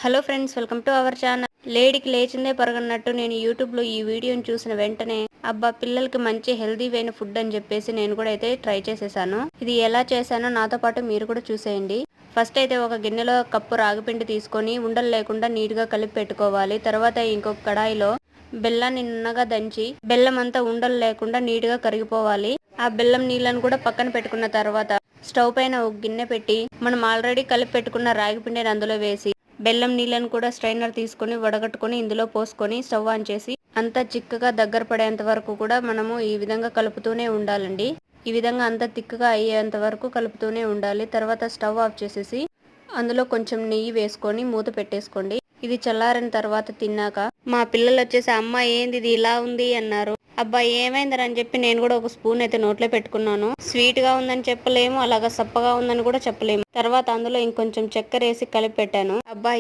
Hello friends, welcome to our channel. లేడీకి లేచిందే పరగన్నట్టు నేను యూట్యూబ్లో ఈ వీడియోని చూసిన వెంటనే అబ్బా పిల్లలకి మంచి హెల్దీ అయిన ఫుడ్ అని చెప్పేసి నేను కూడా అయితే ట్రై చేసేసాను. ఇది ఎలా చేశానో నాతో పాటు మీరు కూడా చూసేయండి. ఫస్ట్ అయితే ఒక గిన్నెలో కప్పు రాగిపిండి తీసుకొని ఉండలు లేకుండా నీట్గా కలిపి పెట్టుకోవాలి. తర్వాత ఇంకొక కడాయిలో బెల్లాన్ని నున్నగా దంచి బెల్లం అంతా ఉండలు లేకుండా నీట్గా కరిగిపోవాలి. ఆ బెల్లం నీళ్ళను కూడా పక్కన పెట్టుకున్న తర్వాత స్టవ్ పైన ఒక గిన్నె పెట్టి మనం ఆల్రెడీ కలిపి పెట్టుకున్న రాగిపిండిని అందులో వేసి బెల్లం నీళ్ళను కూడా స్ట్రైనర్ తీసుకొని వడగట్టుకొని ఇందులో పోసుకొని స్టవ్ ఆన్ చేసి అంతా చిక్కగా దగ్గర పడేంత వరకు కూడా మనము ఈ విధంగా కలుపుతూనే ఉండాలండి. ఈ విధంగా అంతా తిక్కగా అయ్యేంత వరకు కలుపుతూనే ఉండాలి. తర్వాత స్టవ్ ఆఫ్ చేసేసి అందులో కొంచెం నెయ్యి వేసుకొని మూత పెట్టేసుకోండి. ఇది చల్లారిన తర్వాత తిన్నాక మా పిల్లలు వచ్చేసి అమ్మ ఏంది ఇది ఇలా ఉంది అన్నారు. అబ్బా ఏమైందని చెప్పి నేను కూడా ఒక స్పూన్ అయితే నోట్లో పెట్టుకున్నాను. స్వీట్ గా ఉందని చెప్పలేము, అలాగా సప్పగా ఉందని కూడా చెప్పలేము. తర్వాత అందులో ఇంకొంచెం చక్కెర వేసి కలిపి పెట్టాను. అబ్బా